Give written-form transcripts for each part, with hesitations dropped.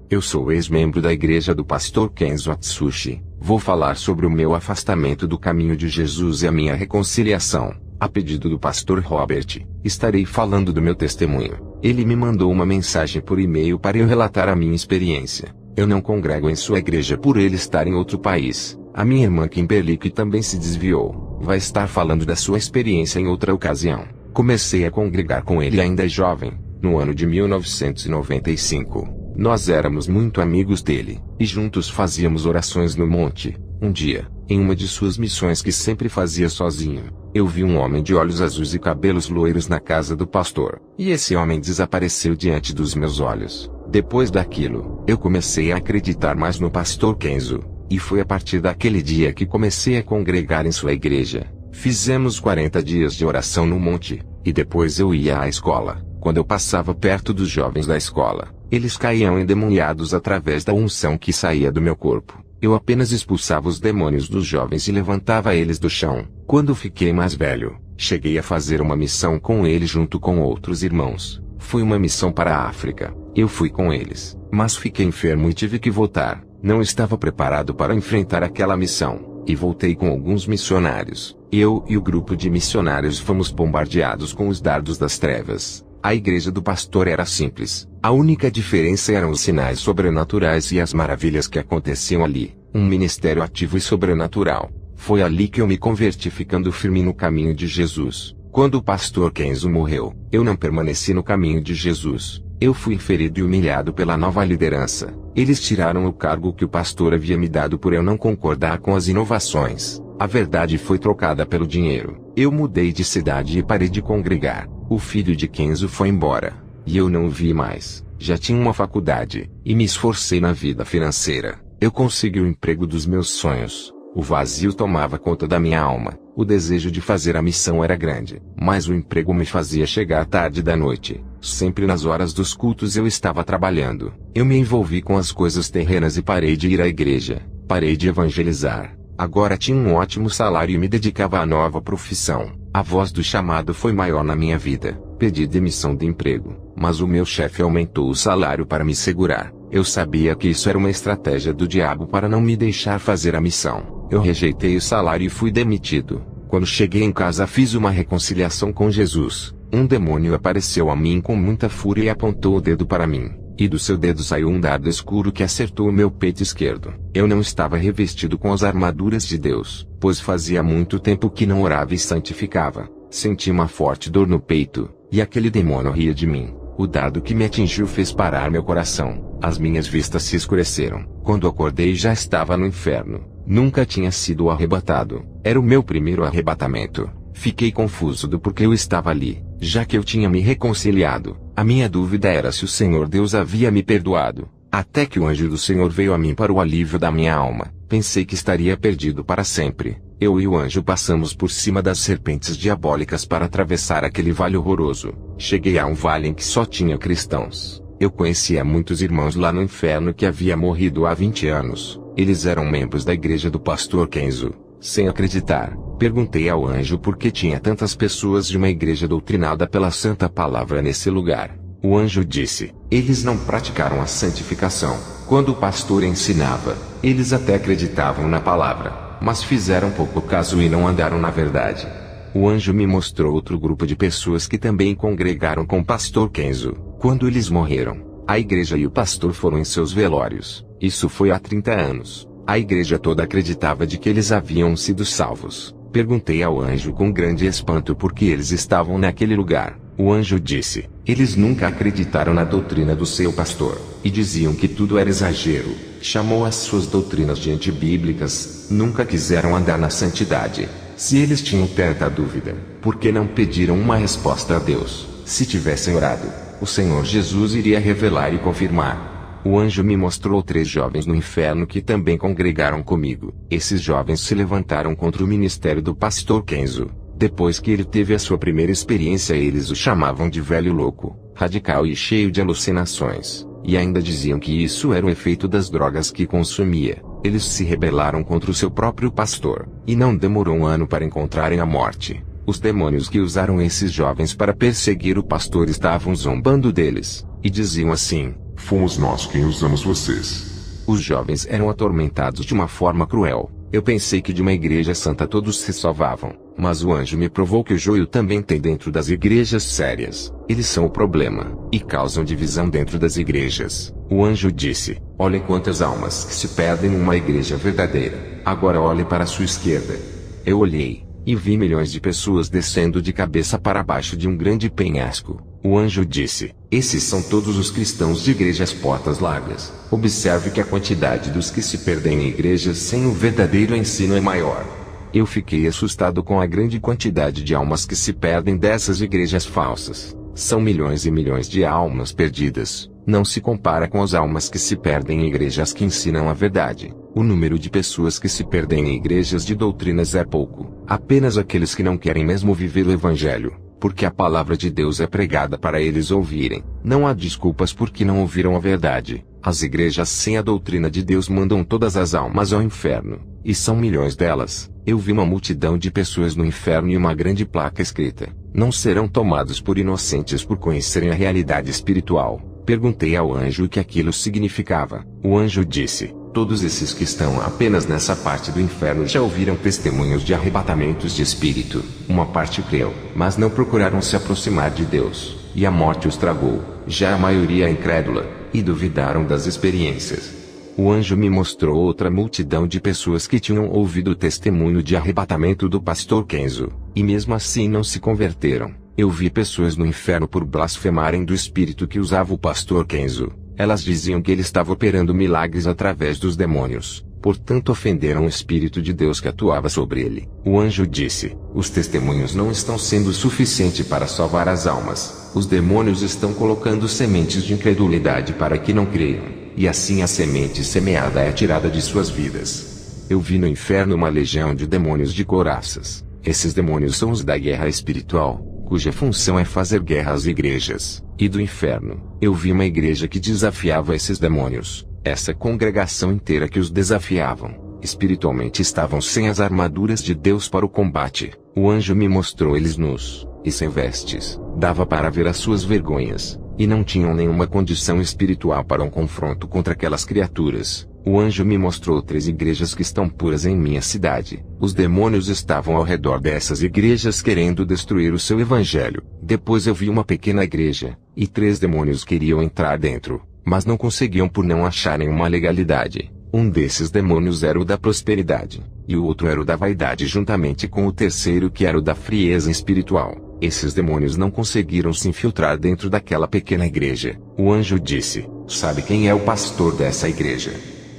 Eu sou ex-membro da igreja do pastor Kenzo Atsushi. Vou falar sobre o meu afastamento do caminho de Jesus e a minha reconciliação. A pedido do pastor Robert, estarei falando do meu testemunho. Ele me mandou uma mensagem por e-mail para eu relatar a minha experiência. Eu não congrego em sua igreja por ele estar em outro país. A minha irmã Kimberly, que também se desviou, vai estar falando da sua experiência em outra ocasião. Comecei a congregar com ele ainda jovem, no ano de 1995. Nós éramos muito amigos dele, e juntos fazíamos orações no monte. Um dia, em uma de suas missões que sempre fazia sozinho, eu vi um homem de olhos azuis e cabelos loiros na casa do pastor. E esse homem desapareceu diante dos meus olhos. Depois daquilo, eu comecei a acreditar mais no pastor Kenzo. E foi a partir daquele dia que comecei a congregar em sua igreja. Fizemos 40 dias de oração no monte, e depois eu ia à escola. Quando eu passava perto dos jovens da escola, eles caíam endemoniados através da unção que saía do meu corpo. Eu apenas expulsava os demônios dos jovens e levantava eles do chão. Quando fiquei mais velho, cheguei a fazer uma missão com eles junto com outros irmãos. Foi uma missão para a África. Eu fui com eles, mas fiquei enfermo e tive que voltar. Não estava preparado para enfrentar aquela missão, e voltei com alguns missionários. Eu e o grupo de missionários fomos bombardeados com os dardos das trevas. A igreja do pastor era simples. A única diferença eram os sinais sobrenaturais e as maravilhas que aconteciam ali. Um ministério ativo e sobrenatural. Foi ali que eu me converti, ficando firme no caminho de Jesus. Quando o pastor Kenzo morreu, eu não permaneci no caminho de Jesus. Eu fui ferido e humilhado pela nova liderança. Eles tiraram o cargo que o pastor havia me dado por eu não concordar com as inovações. A verdade foi trocada pelo dinheiro. Eu mudei de cidade e parei de congregar. O filho de Kenzo foi embora, e eu não o vi mais. Já tinha uma faculdade, e me esforcei na vida financeira. Eu consegui o emprego dos meus sonhos. O vazio tomava conta da minha alma. O desejo de fazer a missão era grande, mas o emprego me fazia chegar tarde da noite. Sempre nas horas dos cultos eu estava trabalhando. Eu me envolvi com as coisas terrenas e parei de ir à igreja. Parei de evangelizar. Agora tinha um ótimo salário e me dedicava à nova profissão. A voz do chamado foi maior na minha vida. Pedi demissão de emprego, mas o meu chefe aumentou o salário para me segurar. Eu sabia que isso era uma estratégia do diabo para não me deixar fazer a missão. Eu rejeitei o salário e fui demitido. Quando cheguei em casa fiz uma reconciliação com Jesus. Um demônio apareceu a mim com muita fúria e apontou o dedo para mim. E do seu dedo saiu um dardo escuro que acertou o meu peito esquerdo. Eu não estava revestido com as armaduras de Deus, pois fazia muito tempo que não orava e santificava. Senti uma forte dor no peito, e aquele demônio ria de mim. O dardo que me atingiu fez parar meu coração. As minhas vistas se escureceram. Quando acordei já estava no inferno. Nunca tinha sido arrebatado. Era o meu primeiro arrebatamento. Fiquei confuso do porquê eu estava ali, já que eu tinha me reconciliado. A minha dúvida era se o Senhor Deus havia me perdoado. Até que o anjo do Senhor veio a mim para o alívio da minha alma. Pensei que estaria perdido para sempre. Eu e o anjo passamos por cima das serpentes diabólicas para atravessar aquele vale horroroso. Cheguei a um vale em que só tinha cristãos. Eu conhecia muitos irmãos lá no inferno que havia morrido há 20 anos. Eles eram membros da igreja do pastor Kenzo. Sem acreditar, perguntei ao anjo por que tinha tantas pessoas de uma igreja doutrinada pela santa palavra nesse lugar. O anjo disse: eles não praticaram a santificação. Quando o pastor ensinava, eles até acreditavam na palavra, mas fizeram pouco caso e não andaram na verdade. O anjo me mostrou outro grupo de pessoas que também congregaram com o pastor Kenzo. Quando eles morreram, a igreja e o pastor foram em seus velórios. Isso foi há 30 anos. A igreja toda acreditava de que eles haviam sido salvos. Perguntei ao anjo com grande espanto por que eles estavam naquele lugar. O anjo disse: eles nunca acreditaram na doutrina do seu pastor, e diziam que tudo era exagero. Chamou as suas doutrinas de antibíblicas. Nunca quiseram andar na santidade. Se eles tinham tanta dúvida, por que não pediram uma resposta a Deus? Se tivessem orado, o Senhor Jesus iria revelar e confirmar. O anjo me mostrou 3 jovens no inferno que também congregaram comigo. Esses jovens se levantaram contra o ministério do pastor Kenzo. Depois que ele teve a sua primeira experiência, eles o chamavam de velho louco, radical e cheio de alucinações. E ainda diziam que isso era o efeito das drogas que consumia. Eles se rebelaram contra o seu próprio pastor, e não demorou um ano para encontrarem a morte. Os demônios que usaram esses jovens para perseguir o pastor estavam zombando deles, e diziam assim: Fomos nós quem usamos vocês. Os jovens eram atormentados de uma forma cruel. Eu pensei que de uma igreja santa todos se salvavam, mas o anjo me provou que o joio também tem dentro das igrejas sérias. Eles são o problema, e causam divisão dentro das igrejas. O anjo disse: olhem quantas almas que se perdem numa igreja verdadeira. Agora olhe para a sua esquerda. Eu olhei, e vi milhões de pessoas descendo de cabeça para baixo de um grande penhasco. O anjo disse: esses são todos os cristãos de igrejas portas largas. Observe que a quantidade dos que se perdem em igrejas sem o verdadeiro ensino é maior. Eu fiquei assustado com a grande quantidade de almas que se perdem dessas igrejas falsas. São milhões e milhões de almas perdidas. Não se compara com as almas que se perdem em igrejas que ensinam a verdade. O número de pessoas que se perdem em igrejas de doutrinas é pouco. Apenas aqueles que não querem mesmo viver o evangelho, porque a palavra de Deus é pregada para eles ouvirem. Não há desculpas porque não ouviram a verdade. As igrejas sem a doutrina de Deus mandam todas as almas ao inferno, e são milhões delas. Eu vi uma multidão de pessoas no inferno e uma grande placa escrita: não serão tomados por inocentes por conhecerem a realidade espiritual. Perguntei ao anjo o que aquilo significava. O anjo disse: todos esses que estão apenas nessa parte do inferno já ouviram testemunhos de arrebatamentos de espírito. Uma parte creu, mas não procuraram se aproximar de Deus, e a morte os tragou. Já a maioria é incrédula, e duvidaram das experiências. O anjo me mostrou outra multidão de pessoas que tinham ouvido o testemunho de arrebatamento do pastor Kenzo, e mesmo assim não se converteram. Eu vi pessoas no inferno por blasfemarem do espírito que usava o pastor Kenzo. Elas diziam que ele estava operando milagres através dos demônios, portanto ofenderam o Espírito de Deus que atuava sobre ele. O anjo disse: os testemunhos não estão sendo suficiente para salvar as almas. Os demônios estão colocando sementes de incredulidade para que não creiam, e assim a semente semeada é tirada de suas vidas. Eu vi no inferno uma legião de demônios de couraças. Esses demônios são os da guerra espiritual, cuja função é fazer guerra às igrejas. E do inferno, eu vi uma igreja que desafiava esses demônios. Essa congregação inteira que os desafiavam, espiritualmente estavam sem as armaduras de Deus para o combate. O anjo me mostrou eles nus, e sem vestes. Dava para ver as suas vergonhas, e não tinham nenhuma condição espiritual para um confronto contra aquelas criaturas. O anjo me mostrou 3 igrejas que estão puras em minha cidade. Os demônios estavam ao redor dessas igrejas querendo destruir o seu evangelho. Depois eu vi uma pequena igreja, e 3 demônios queriam entrar dentro, mas não conseguiam por não acharem uma legalidade. Um desses demônios era o da prosperidade, e o outro era o da vaidade juntamente com o terceiro que era o da frieza espiritual. Esses demônios não conseguiram se infiltrar dentro daquela pequena igreja. O anjo disse: sabe quem é o pastor dessa igreja?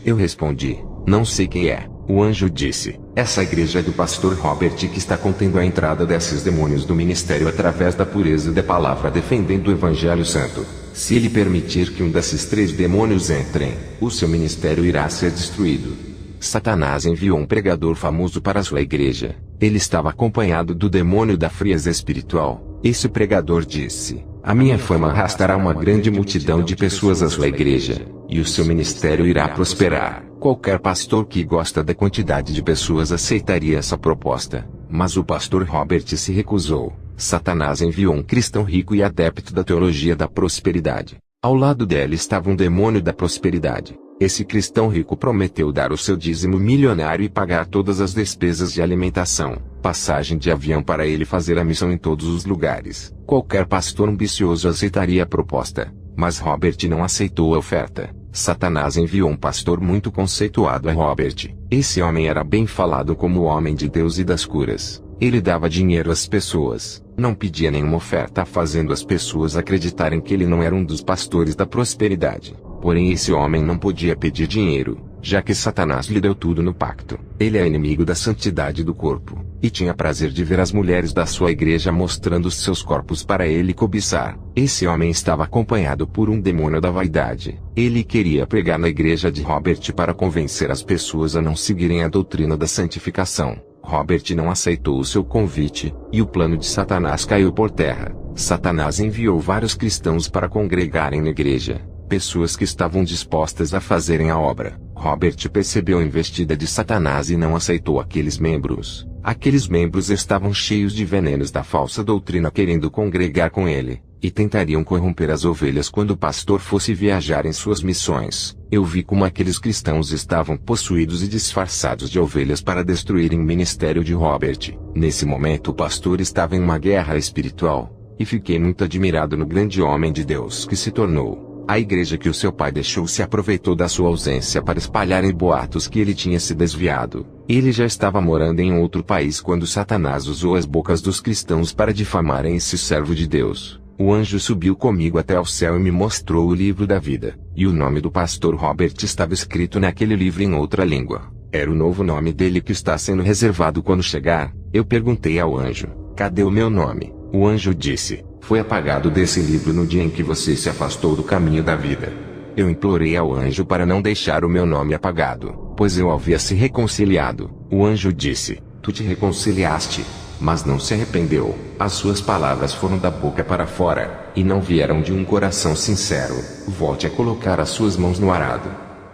Eu respondi: não sei quem é. O anjo disse: essa igreja é do pastor Robert que está contendo a entrada desses demônios do ministério através da pureza da palavra defendendo o evangelho santo. Se ele permitir que um desses 3 demônios entrem, o seu ministério irá ser destruído. Satanás enviou um pregador famoso para sua igreja. Ele estava acompanhado do demônio da frieza espiritual. Esse pregador disse: a minha fama arrastará uma grande multidão de pessoas à sua igreja, e o seu ministério irá prosperar. Qualquer pastor que gosta da quantidade de pessoas aceitaria essa proposta, mas o pastor Robert se recusou. Satanás enviou um cristão rico e adepto da teologia da prosperidade. Ao lado dele estava um demônio da prosperidade. Esse cristão rico prometeu dar o seu dízimo milionário e pagar todas as despesas de alimentação, passagem de avião para ele fazer a missão em todos os lugares. Qualquer pastor ambicioso aceitaria a proposta, mas Robert não aceitou a oferta. Satanás enviou um pastor muito conceituado a Robert. Esse homem era bem falado como o homem de Deus e das curas. Ele dava dinheiro às pessoas, não pedia nenhuma oferta, fazendo as pessoas acreditarem que ele não era um dos pastores da prosperidade. Porém esse homem não podia pedir dinheiro, já que Satanás lhe deu tudo no pacto. Ele é inimigo da santidade do corpo, e tinha prazer de ver as mulheres da sua igreja mostrando seus corpos para ele cobiçar. Esse homem estava acompanhado por um demônio da vaidade. Ele queria pregar na igreja de Robert para convencer as pessoas a não seguirem a doutrina da santificação. Robert não aceitou o seu convite, e o plano de Satanás caiu por terra. Satanás enviou vários cristãos para congregarem na igreja. pessoas que estavam dispostas a fazerem a obra. Robert percebeu a investida de Satanás e não aceitou aqueles membros. Aqueles membros estavam cheios de venenos da falsa doutrina querendo congregar com ele, e tentariam corromper as ovelhas quando o pastor fosse viajar em suas missões. Eu vi como aqueles cristãos estavam possuídos e disfarçados de ovelhas para destruírem o ministério de Robert. Nesse momento o pastor estava em uma guerra espiritual, e fiquei muito admirado no grande homem de Deus que se tornou. A igreja que o seu pai deixou se aproveitou da sua ausência para espalharem boatos que ele tinha se desviado. Ele já estava morando em outro país quando Satanás usou as bocas dos cristãos para difamarem esse servo de Deus. O anjo subiu comigo até ao céu e me mostrou o livro da vida, e o nome do pastor Robert estava escrito naquele livro em outra língua. Era o novo nome dele que está sendo reservado quando chegar. Eu perguntei ao anjo: cadê o meu nome? O anjo disse: foi apagado desse livro no dia em que você se afastou do caminho da vida. Eu implorei ao anjo para não deixar o meu nome apagado, pois eu havia se reconciliado. O anjo disse: tu te reconciliaste, mas não se arrependeu. As suas palavras foram da boca para fora, e não vieram de um coração sincero. Volte a colocar as suas mãos no arado.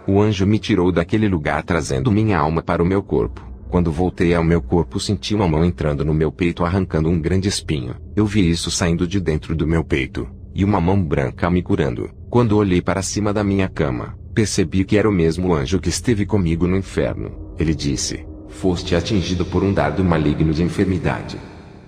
O anjo me tirou daquele lugar trazendo minha alma para o meu corpo. Quando voltei ao meu corpo senti uma mão entrando no meu peito arrancando um grande espinho. Eu vi isso saindo de dentro do meu peito, e uma mão branca me curando. Quando olhei para cima da minha cama, percebi que era o mesmo anjo que esteve comigo no inferno. Ele disse: foste atingido por um dardo maligno de enfermidade.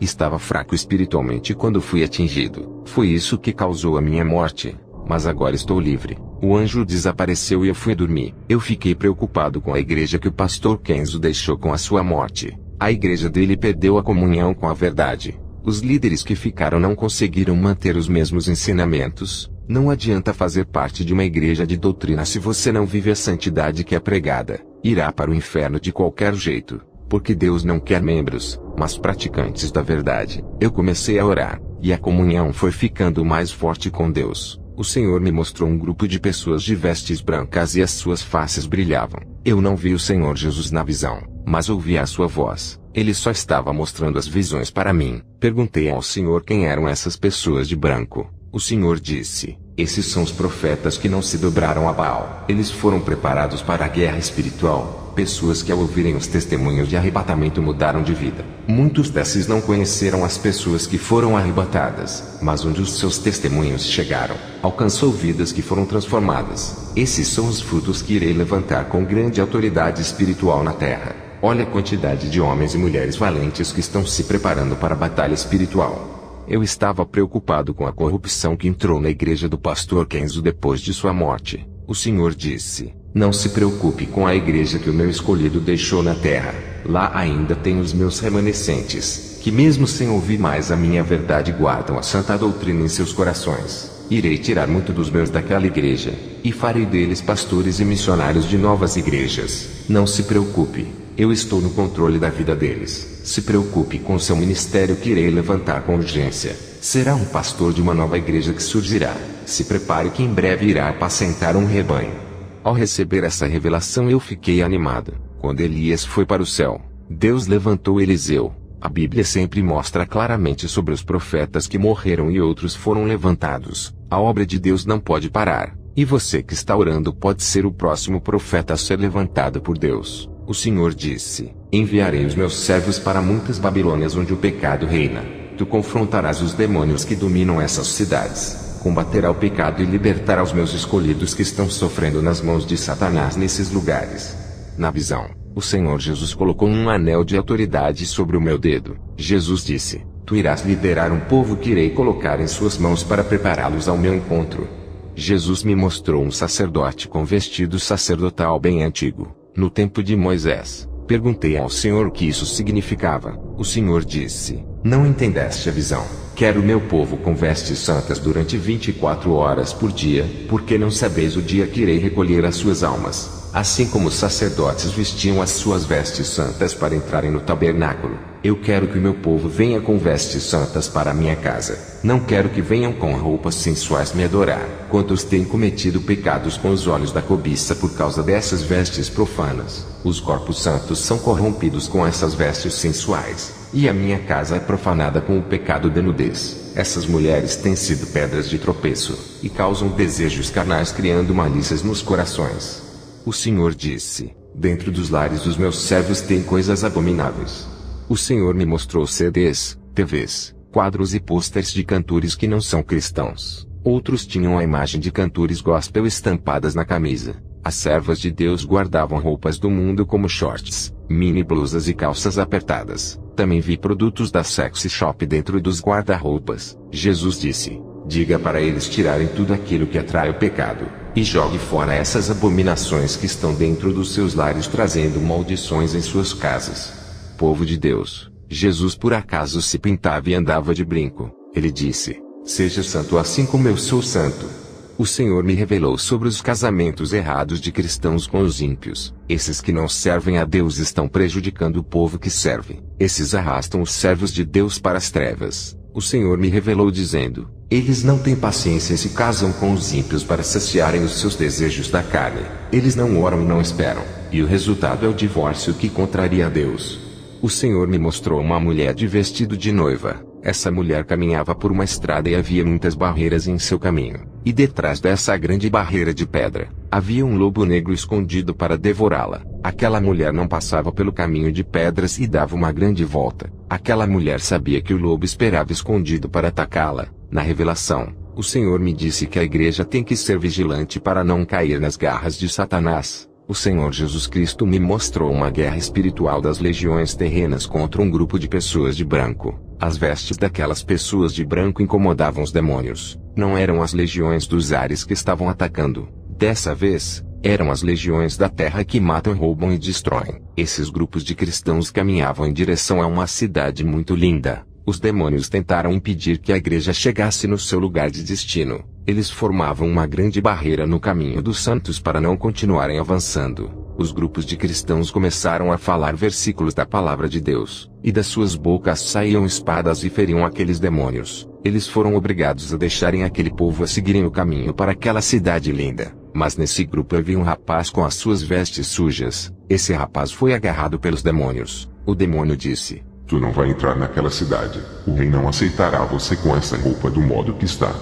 Estava fraco espiritualmente quando fui atingido. Foi isso que causou a minha morte. Mas agora estou livre. O anjo desapareceu e eu fui dormir. Eu fiquei preocupado com a igreja que o pastor Kenzo deixou com a sua morte. A igreja dele perdeu a comunhão com a verdade. Os líderes que ficaram não conseguiram manter os mesmos ensinamentos. Não adianta fazer parte de uma igreja de doutrina se você não vive a santidade que é pregada. Irá para o inferno de qualquer jeito. Porque Deus não quer membros, mas praticantes da verdade. Eu comecei a orar, e a comunhão foi ficando mais forte com Deus. O Senhor me mostrou um grupo de pessoas de vestes brancas e as suas faces brilhavam. Eu não vi o Senhor Jesus na visão, mas ouvi a sua voz. Ele só estava mostrando as visões para mim. Perguntei ao Senhor quem eram essas pessoas de branco. O Senhor disse: esses são os profetas que não se dobraram a Baal. Eles foram preparados para a guerra espiritual. Pessoas que ao ouvirem os testemunhos de arrebatamento mudaram de vida. Muitos desses não conheceram as pessoas que foram arrebatadas, mas onde os seus testemunhos chegaram, alcançou vidas que foram transformadas. Esses são os frutos que irei levantar com grande autoridade espiritual na terra. Olha a quantidade de homens e mulheres valentes que estão se preparando para a batalha espiritual. Eu estava preocupado com a corrupção que entrou na igreja do pastor Kenzo depois de sua morte. O Senhor disse: não se preocupe com a igreja que o meu escolhido deixou na terra. Lá ainda tem os meus remanescentes, que mesmo sem ouvir mais a minha verdade guardam a santa doutrina em seus corações. Irei tirar muito dos meus daquela igreja, e farei deles pastores e missionários de novas igrejas. Não se preocupe, eu estou no controle da vida deles. Se preocupe com seu ministério que irei levantar com urgência. Será um pastor de uma nova igreja que surgirá. Se prepare que em breve irá apacentar um rebanho. Ao receber essa revelação eu fiquei animado. Quando Elias foi para o céu, Deus levantou Eliseu. A Bíblia sempre mostra claramente sobre os profetas que morreram e outros foram levantados. A obra de Deus não pode parar. E você que está orando pode ser o próximo profeta a ser levantado por Deus. O Senhor disse: enviarei os meus servos para muitas Babilônias onde o pecado reina. Tu confrontarás os demônios que dominam essas cidades. Combaterá o pecado e libertará os meus escolhidos que estão sofrendo nas mãos de Satanás nesses lugares. Na visão, o Senhor Jesus colocou um anel de autoridade sobre o meu dedo. Jesus disse: tu irás liderar um povo que irei colocar em suas mãos para prepará-los ao meu encontro. Jesus me mostrou um sacerdote com vestido sacerdotal bem antigo, no tempo de Moisés. Perguntei ao Senhor o que isso significava. O Senhor disse: não entendeste a visão. Quero o meu povo com vestes santas durante 24 horas por dia, porque não sabeis o dia que irei recolher as suas almas. Assim como os sacerdotes vestiam as suas vestes santas para entrarem no tabernáculo, eu quero que o meu povo venha com vestes santas para a minha casa. Não quero que venham com roupas sensuais me adorar. Quantos têm cometido pecados com os olhos da cobiça por causa dessas vestes profanas? Os corpos santos são corrompidos com essas vestes sensuais, e a minha casa é profanada com o pecado de nudez. Essas mulheres têm sido pedras de tropeço, e causam desejos carnais criando malícias nos corações. O Senhor disse: dentro dos lares dos meus servos tem coisas abomináveis. O Senhor me mostrou CDs, TVs, quadros e pôsteres de cantores que não são cristãos. Outros tinham a imagem de cantores gospel estampadas na camisa. As servas de Deus guardavam roupas do mundo como shorts, mini blusas e calças apertadas. Também vi produtos da sexy shop dentro dos guarda-roupas. Jesus disse: diga para eles tirarem tudo aquilo que atrai o pecado, e jogue fora essas abominações que estão dentro dos seus lares trazendo maldições em suas casas. Povo de Deus, Jesus por acaso se pintava e andava de brinco. Ele disse: seja santo assim como eu sou santo. O Senhor me revelou sobre os casamentos errados de cristãos com os ímpios. Esses que não servem a Deus estão prejudicando o povo que serve. Esses arrastam os servos de Deus para as trevas. O Senhor me revelou dizendo: eles não têm paciência e se casam com os ímpios para saciarem os seus desejos da carne. Eles não oram e não esperam. E o resultado é o divórcio que contraria a Deus. O Senhor me mostrou uma mulher de vestido de noiva. Essa mulher caminhava por uma estrada e havia muitas barreiras em seu caminho. E detrás dessa grande barreira de pedra, havia um lobo negro escondido para devorá-la. Aquela mulher não passava pelo caminho de pedras e dava uma grande volta. Aquela mulher sabia que o lobo esperava escondido para atacá-la. Na revelação, o Senhor me disse que a igreja tem que ser vigilante para não cair nas garras de Satanás. O Senhor Jesus Cristo me mostrou uma guerra espiritual das legiões terrenas contra um grupo de pessoas de branco. As vestes daquelas pessoas de branco incomodavam os demônios. Não eram as legiões dos ares que estavam atacando. Dessa vez, eram as legiões da terra que matam, roubam e destroem. Esses grupos de cristãos caminhavam em direção a uma cidade muito linda. Os demônios tentaram impedir que a igreja chegasse no seu lugar de destino. Eles formavam uma grande barreira no caminho dos santos para não continuarem avançando. Os grupos de cristãos começaram a falar versículos da palavra de Deus, e das suas bocas saíam espadas e feriam aqueles demônios. Eles foram obrigados a deixarem aquele povo a seguirem o caminho para aquela cidade linda. Mas nesse grupo havia um rapaz com as suas vestes sujas. Esse rapaz foi agarrado pelos demônios. O demônio disse: tu não vai entrar naquela cidade. O rei não aceitará você com essa roupa do modo que está.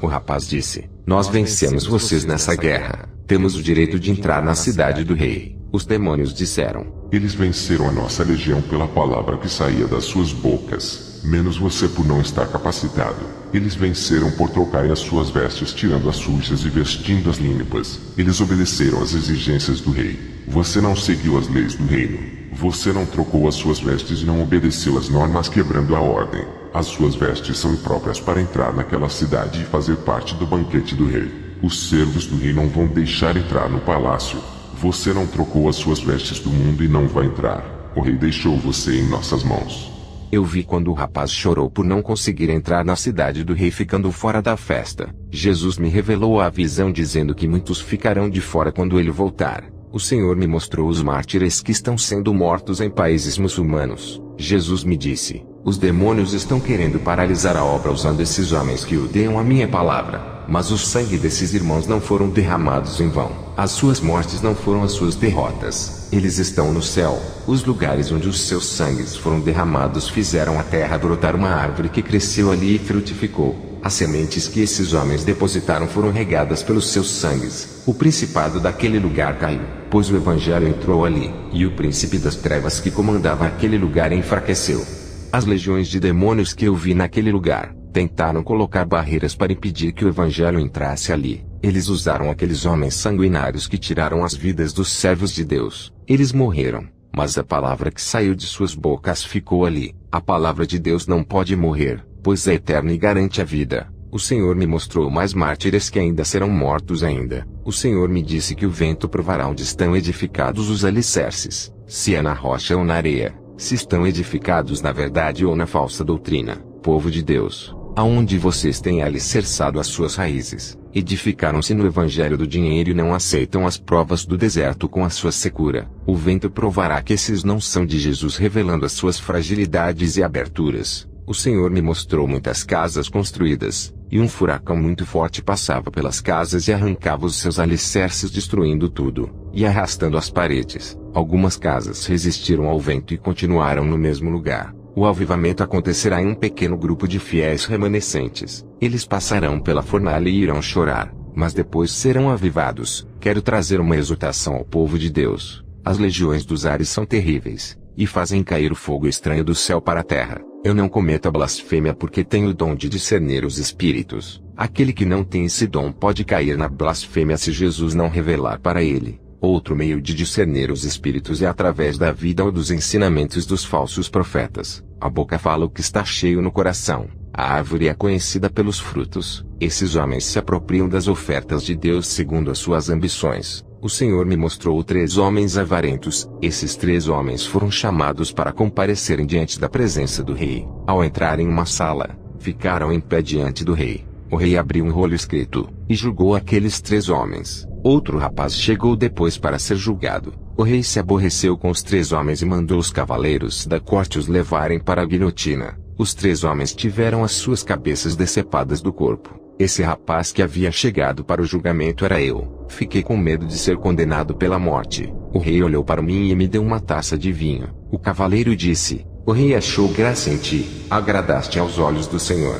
O rapaz disse: nós vencemos vocês nessa guerra. Temos o direito de entrar na cidade do rei. Os demônios disseram: eles venceram a nossa legião pela palavra que saía das suas bocas, menos você por não estar capacitado. Eles venceram por trocarem as suas vestes tirando as sujas e vestindo as limpas. Eles obedeceram às exigências do rei. Você não seguiu as leis do reino. Você não trocou as suas vestes e não obedeceu às normas quebrando a ordem. As suas vestes são impróprias para entrar naquela cidade e fazer parte do banquete do rei. Os servos do rei não vão deixar entrar no palácio. Você não trocou as suas vestes do mundo e não vai entrar. O rei deixou você em nossas mãos. Eu vi quando o rapaz chorou por não conseguir entrar na cidade do rei ficando fora da festa. Jesus me revelou a visão dizendo que muitos ficarão de fora quando ele voltar. O Senhor me mostrou os mártires que estão sendo mortos em países muçulmanos. Jesus me disse: os demônios estão querendo paralisar a obra usando esses homens que odeiam a minha palavra. Mas o sangue desses irmãos não foram derramados em vão. As suas mortes não foram as suas derrotas. Eles estão no céu. Os lugares onde os seus sangues foram derramados fizeram a terra brotar uma árvore que cresceu ali e frutificou. As sementes que esses homens depositaram foram regadas pelos seus sangues. O principado daquele lugar caiu, pois o evangelho entrou ali, e o príncipe das trevas que comandava aquele lugar enfraqueceu. As legiões de demônios que eu vi naquele lugar tentaram colocar barreiras para impedir que o evangelho entrasse ali. Eles usaram aqueles homens sanguinários que tiraram as vidas dos servos de Deus. Eles morreram, mas a palavra que saiu de suas bocas ficou ali. A palavra de Deus não pode morrer, pois é eterna e garante a vida. O Senhor me mostrou mais mártires que ainda serão mortos ainda. O Senhor me disse que o vento provará onde estão edificados os alicerces, se é na rocha ou na areia, se estão edificados na verdade ou na falsa doutrina. Povo de Deus, aonde vocês têm alicerçado as suas raízes, edificaram-se no evangelho do dinheiro e não aceitam as provas do deserto com a sua secura. O vento provará que esses não são de Jesus, revelando as suas fragilidades e aberturas. O Senhor me mostrou muitas casas construídas, e um furacão muito forte passava pelas casas e arrancava os seus alicerces, destruindo tudo, e arrastando as paredes. Algumas casas resistiram ao vento e continuaram no mesmo lugar. O avivamento acontecerá em um pequeno grupo de fiéis remanescentes. Eles passarão pela fornalha e irão chorar, mas depois serão avivados. Quero trazer uma exortação ao povo de Deus. As legiões dos ares são terríveis, e fazem cair o fogo estranho do céu para a terra. Eu não cometo a blasfêmia porque tenho o dom de discernir os espíritos. Aquele que não tem esse dom pode cair na blasfêmia se Jesus não revelar para ele. Outro meio de discernir os espíritos é através da vida ou dos ensinamentos dos falsos profetas. A boca fala o que está cheio no coração. A árvore é conhecida pelos frutos. Esses homens se apropriam das ofertas de Deus segundo as suas ambições. O Senhor me mostrou 3 homens avarentos. Esses 3 homens foram chamados para comparecerem diante da presença do rei. Ao entrar em uma sala, ficaram em pé diante do rei. O rei abriu um rolo escrito, e julgou aqueles 3 homens. Outro rapaz chegou depois para ser julgado. O rei se aborreceu com os 3 homens e mandou os cavaleiros da corte os levarem para a guilhotina. Os 3 homens tiveram as suas cabeças decepadas do corpo. Esse rapaz que havia chegado para o julgamento era eu. Fiquei com medo de ser condenado pela morte. O rei olhou para mim e me deu uma taça de vinho. O cavaleiro disse: o rei achou graça em ti, agradaste aos olhos do Senhor.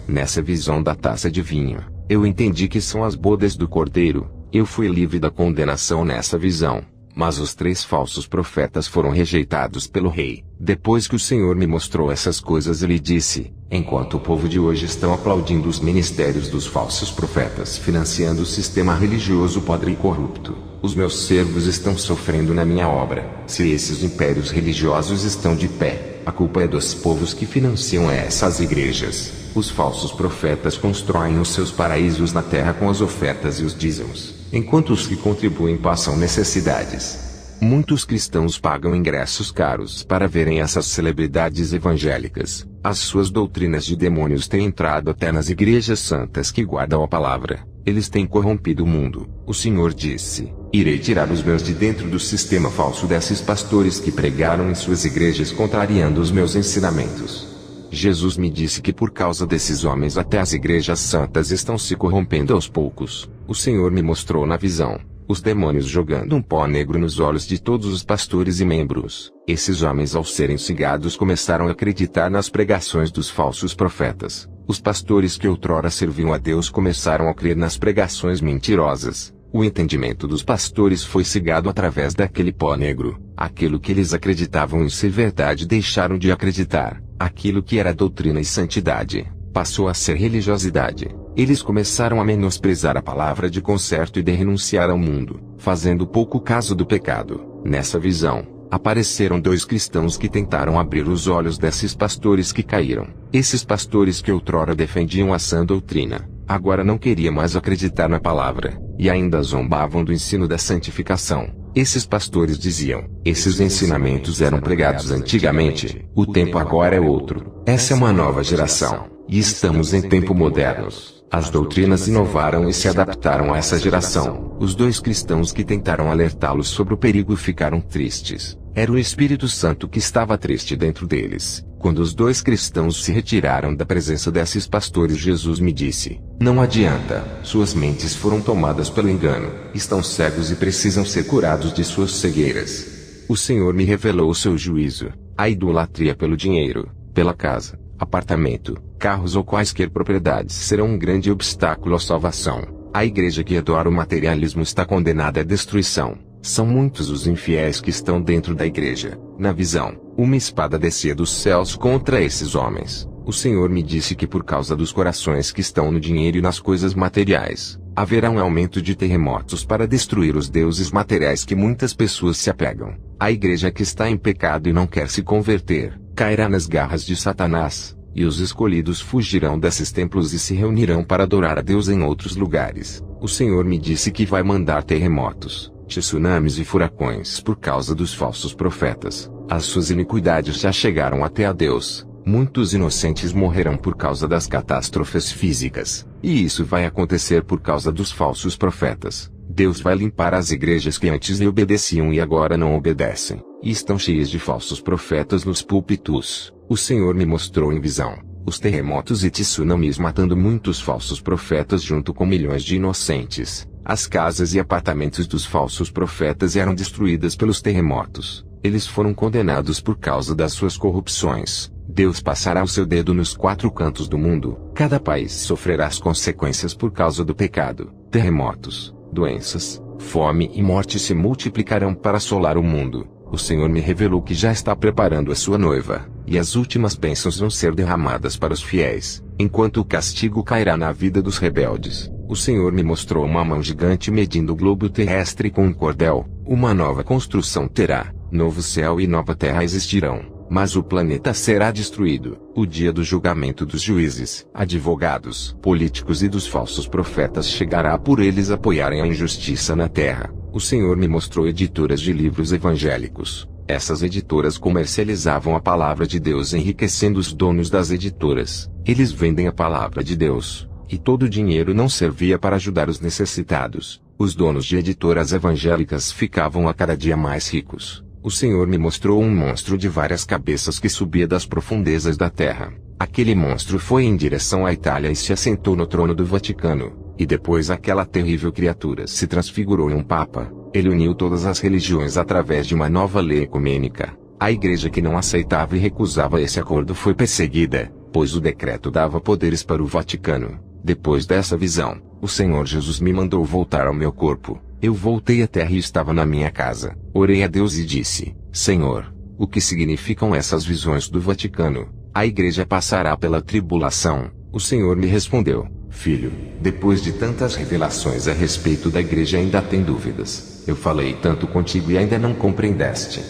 Nessa visão da taça de vinho, eu entendi que são as bodas do cordeiro. Eu fui livre da condenação nessa visão. Mas os 3 falsos profetas foram rejeitados pelo rei. Depois que o Senhor me mostrou essas coisas, ele disse: enquanto o povo de hoje estão aplaudindo os ministérios dos falsos profetas, financiando o sistema religioso podre e corrupto, os meus servos estão sofrendo na minha obra. Se esses impérios religiosos estão de pé, a culpa é dos povos que financiam essas igrejas. Os falsos profetas constroem os seus paraísos na terra com as ofertas e os dízimos, enquanto os que contribuem passam necessidades. Muitos cristãos pagam ingressos caros para verem essas celebridades evangélicas. As suas doutrinas de demônios têm entrado até nas igrejas santas que guardam a palavra. Eles têm corrompido o mundo. O Senhor disse: irei tirar os meus de dentro do sistema falso desses pastores que pregaram em suas igrejas contrariando os meus ensinamentos. Jesus me disse que por causa desses homens até as igrejas santas estão se corrompendo aos poucos. O Senhor me mostrou na visão os demônios jogando um pó negro nos olhos de todos os pastores e membros. Esses homens, ao serem cigados, começaram a acreditar nas pregações dos falsos profetas. Os pastores que outrora serviam a Deus começaram a crer nas pregações mentirosas. O entendimento dos pastores foi cegado através daquele pó negro. Aquilo que eles acreditavam em ser verdade deixaram de acreditar. Aquilo que era doutrina e santidade passou a ser religiosidade. Eles começaram a menosprezar a palavra de conserto e de renunciar ao mundo, fazendo pouco caso do pecado. Nessa visão, apareceram 2 cristãos que tentaram abrir os olhos desses pastores que caíram. Esses pastores que outrora defendiam a sã doutrina, agora não queriam mais acreditar na palavra, e ainda zombavam do ensino da santificação. Esses pastores diziam: esses ensinamentos eram pregados antigamente, o tempo agora é outro. Essa é uma nova geração, e estamos em tempo modernos. As doutrinas inovaram e se adaptaram a essa geração. Os 2 cristãos que tentaram alertá-los sobre o perigo ficaram tristes. Era o Espírito Santo que estava triste dentro deles. Quando os 2 cristãos se retiraram da presença desses pastores, Jesus me disse: não adianta, suas mentes foram tomadas pelo engano, estão cegos e precisam ser curados de suas cegueiras. O Senhor me revelou o seu juízo: a idolatria pelo dinheiro, pela casa, apartamento, carros ou quaisquer propriedades serão um grande obstáculo à salvação. A igreja que adora o materialismo está condenada à destruição. São muitos os infiéis que estão dentro da igreja. Na visão, uma espada descia dos céus contra esses homens. O Senhor me disse que por causa dos corações que estão no dinheiro e nas coisas materiais, haverá um aumento de terremotos para destruir os deuses materiais que muitas pessoas se apegam. A igreja que está em pecado e não quer se converter, cairá nas garras de Satanás, e os escolhidos fugirão desses templos e se reunirão para adorar a Deus em outros lugares. O Senhor me disse que vai mandar terremotos, tsunamis e furacões por causa dos falsos profetas. As suas iniquidades já chegaram até a Deus. Muitos inocentes morrerão por causa das catástrofes físicas. E isso vai acontecer por causa dos falsos profetas. Deus vai limpar as igrejas que antes lhe obedeciam e agora não obedecem, e estão cheias de falsos profetas nos púlpitos. O Senhor me mostrou em visão os terremotos e tsunamis matando muitos falsos profetas junto com milhões de inocentes. As casas e apartamentos dos falsos profetas eram destruídas pelos terremotos. Eles foram condenados por causa das suas corrupções. Deus passará o seu dedo nos 4 cantos do mundo. Cada país sofrerá as consequências por causa do pecado. Terremotos, doenças, fome e morte se multiplicarão para assolar o mundo. O Senhor me revelou que já está preparando a sua noiva, e as últimas bênçãos vão ser derramadas para os fiéis, enquanto o castigo cairá na vida dos rebeldes. O Senhor me mostrou uma mão gigante medindo o globo terrestre com um cordel. Uma nova construção terá, novo céu e nova terra existirão, mas o planeta será destruído. O dia do julgamento dos juízes, advogados, políticos e dos falsos profetas chegará por eles apoiarem a injustiça na terra. O Senhor me mostrou editoras de livros evangélicos. Essas editoras comercializavam a palavra de Deus, enriquecendo os donos das editoras. Eles vendem a palavra de Deus, e todo o dinheiro não servia para ajudar os necessitados. Os donos de editoras evangélicas ficavam a cada dia mais ricos. O Senhor me mostrou um monstro de várias cabeças que subia das profundezas da terra. Aquele monstro foi em direção à Itália e se assentou no trono do Vaticano. E depois aquela terrível criatura se transfigurou em um papa. Ele uniu todas as religiões através de uma nova lei ecumênica. A igreja que não aceitava e recusava esse acordo foi perseguida, pois o decreto dava poderes para o Vaticano. Depois dessa visão, o Senhor Jesus me mandou voltar ao meu corpo. Eu voltei à terra e estava na minha casa. Orei a Deus e disse: Senhor, o que significam essas visões do Vaticano? A igreja passará pela tribulação. O Senhor me respondeu: Filho, depois de tantas revelações a respeito da igreja ainda tem dúvidas. Eu falei tanto contigo e ainda não compreendeste.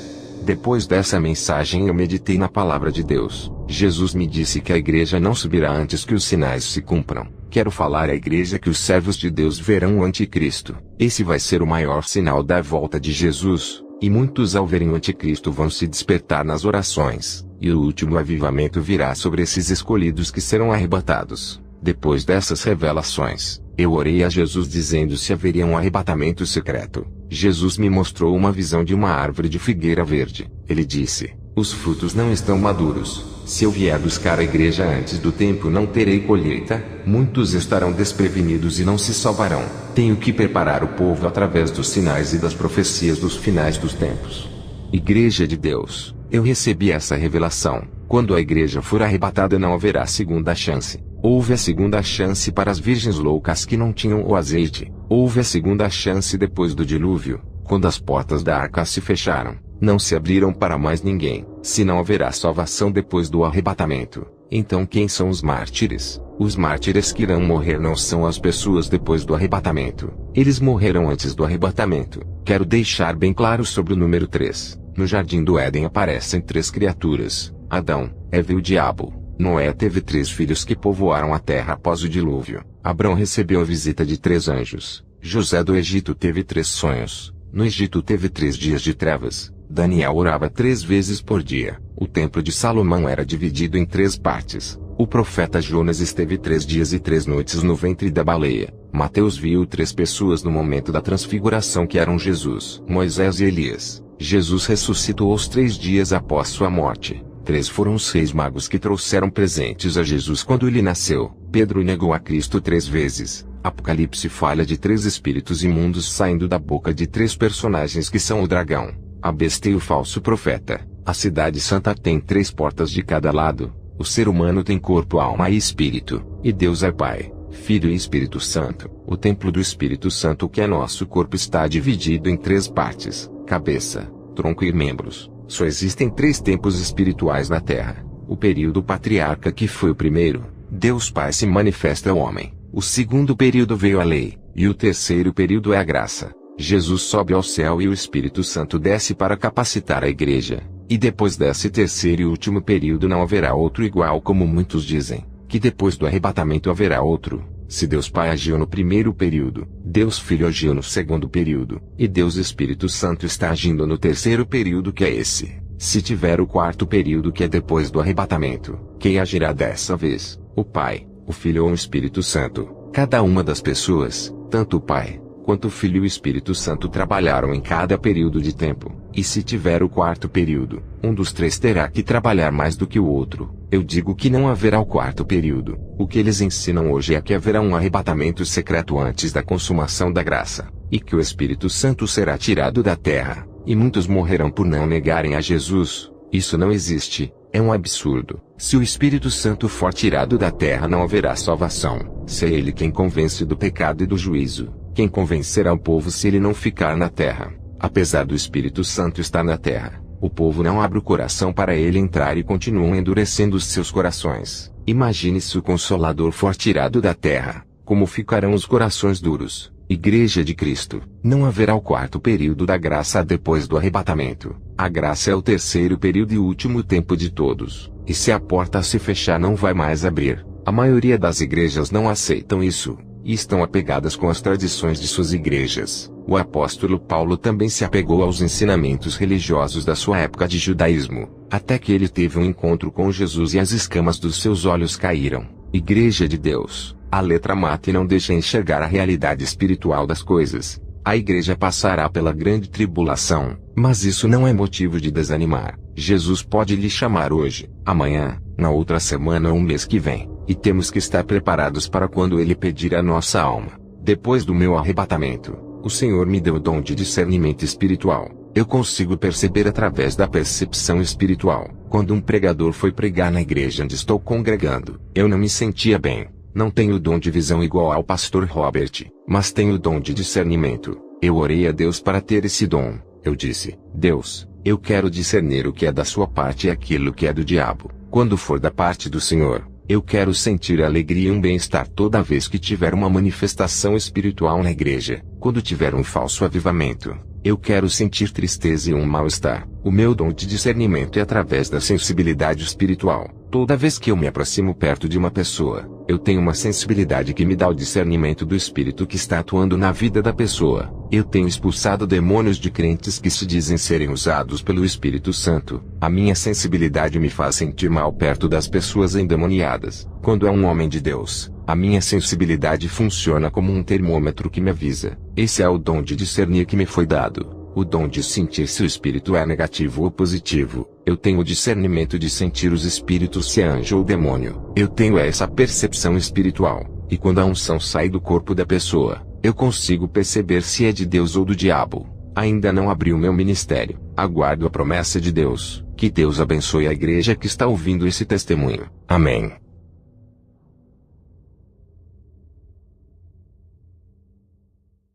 Depois dessa mensagem eu meditei na palavra de Deus. Jesus me disse que a igreja não subirá antes que os sinais se cumpram. Quero falar à igreja que os servos de Deus verão o anticristo. Esse vai ser o maior sinal da volta de Jesus, e muitos ao verem o anticristo vão se despertar nas orações, e o último avivamento virá sobre esses escolhidos que serão arrebatados. Depois dessas revelações, eu orei a Jesus dizendo se haveria um arrebatamento secreto. Jesus me mostrou uma visão de uma árvore de figueira verde. Ele disse: os frutos não estão maduros. Se eu vier buscar a igreja antes do tempo não terei colheita, muitos estarão desprevenidos e não se salvarão. Tenho que preparar o povo através dos sinais e das profecias dos finais dos tempos. Igreja de Deus, eu recebi essa revelação. Quando a igreja for arrebatada não haverá segunda chance. Houve a segunda chance para as virgens loucas que não tinham o azeite. Houve a segunda chance depois do dilúvio, quando as portas da arca se fecharam. Não se abriram para mais ninguém. Se não haverá salvação depois do arrebatamento, então quem são os mártires? Os mártires que irão morrer não são as pessoas depois do arrebatamento. Eles morrerão antes do arrebatamento. Quero deixar bem claro sobre o número 3. No jardim do Éden aparecem 3 criaturas: Adão, Eva e o diabo. Noé teve 3 filhos que povoaram a terra após o dilúvio. Abrão recebeu a visita de 3 anjos. José do Egito teve 3 sonhos. No Egito teve 3 dias de trevas. Daniel orava 3 vezes por dia. O templo de Salomão era dividido em 3 partes. O profeta Jonas esteve 3 dias e 3 noites no ventre da baleia. Mateus viu 3 pessoas no momento da transfiguração que eram Jesus, Moisés e Elias. Jesus ressuscitou aos 3 dias após sua morte. 3 foram os 6 magos que trouxeram presentes a Jesus quando ele nasceu. Pedro negou a Cristo 3 vezes. Apocalipse fala de 3 espíritos imundos saindo da boca de 3 personagens que são o dragão, a besta e o falso profeta. A cidade santa tem 3 portas de cada lado. O ser humano tem corpo, alma e espírito. E Deus é Pai, Filho e Espírito Santo. O templo do Espírito Santo, que é nosso corpo, está dividido em 3 partes: cabeça, tronco e membros. Só existem 3 tempos espirituais na Terra. O período patriarca, que foi o primeiro, Deus Pai se manifesta ao homem. O segundo período veio a lei, e o terceiro período é a graça. Jesus sobe ao céu e o Espírito Santo desce para capacitar a igreja. E depois desse terceiro e último período não haverá outro igual, como muitos dizem, que depois do arrebatamento haverá outro. Se Deus Pai agiu no primeiro período, Deus Filho agiu no segundo período, e Deus Espírito Santo está agindo no terceiro período, que é esse. Se tiver o quarto período, que é depois do arrebatamento, quem agirá dessa vez? O Pai, o Filho ou o Espírito Santo? Cada uma das pessoas, tanto o Pai quanto o Filho e o Espírito Santo, trabalharam em cada período de tempo. E se tiver o quarto período, um dos 3 terá que trabalhar mais do que o outro. Eu digo que não haverá o quarto período. O que eles ensinam hoje é que haverá um arrebatamento secreto antes da consumação da graça, e que o Espírito Santo será tirado da terra, e muitos morrerão por não negarem a Jesus. Isso não existe. É um absurdo. Se o Espírito Santo for tirado da terra, não haverá salvação. Se é ele quem convence do pecado e do juízo, quem convencerá o povo se ele não ficar na terra? Apesar do Espírito Santo estar na terra, o povo não abre o coração para ele entrar e continuam endurecendo os seus corações. Imagine se o Consolador for tirado da terra. Como ficarão os corações duros? Igreja de Cristo. Não haverá o quarto período da graça depois do arrebatamento. A graça é o terceiro período e último tempo de todos. E se a porta se fechar, não vai mais abrir. A maioria das igrejas não aceitam isso, e estão apegadas com as tradições de suas igrejas. O apóstolo Paulo também se apegou aos ensinamentos religiosos da sua época de judaísmo, até que ele teve um encontro com Jesus e as escamas dos seus olhos caíram. Igreja de Deus, a letra mata e não deixa enxergar a realidade espiritual das coisas. A igreja passará pela grande tribulação, mas isso não é motivo de desanimar. Jesus pode lhe chamar hoje, amanhã, na outra semana ou um mês que vem, e temos que estar preparados para quando ele pedir a nossa alma. Depois do meu arrebatamento, o Senhor me deu o dom de discernimento espiritual. Eu consigo perceber através da percepção espiritual. Quando um pregador foi pregar na igreja onde estou congregando, eu não me sentia bem. Não tenho o dom de visão igual ao pastor Robert, mas tenho o dom de discernimento. Eu orei a Deus para ter esse dom. Eu disse: Deus, eu quero discernir o que é da sua parte e aquilo que é do diabo. Quando for da parte do Senhor, eu quero sentir alegria e um bem-estar toda vez que tiver uma manifestação espiritual na igreja. Quando tiver um falso avivamento, eu quero sentir tristeza e um mal-estar. O meu dom de discernimento é através da sensibilidade espiritual. Toda vez que eu me aproximo perto de uma pessoa, eu tenho uma sensibilidade que me dá o discernimento do Espírito que está atuando na vida da pessoa. Eu tenho expulsado demônios de crentes que se dizem serem usados pelo Espírito Santo. A minha sensibilidade me faz sentir mal perto das pessoas endemoniadas. Quando é um homem de Deus, a minha sensibilidade funciona como um termômetro que me avisa. Esse é o dom de discernir que me foi dado. O dom de sentir se o espírito é negativo ou positivo. Eu tenho o discernimento de sentir os espíritos, se é anjo ou demônio. Eu tenho essa percepção espiritual. E quando a unção sai do corpo da pessoa, eu consigo perceber se é de Deus ou do diabo. Ainda não abri o meu ministério. Aguardo a promessa de Deus. Que Deus abençoe a igreja que está ouvindo esse testemunho. Amém.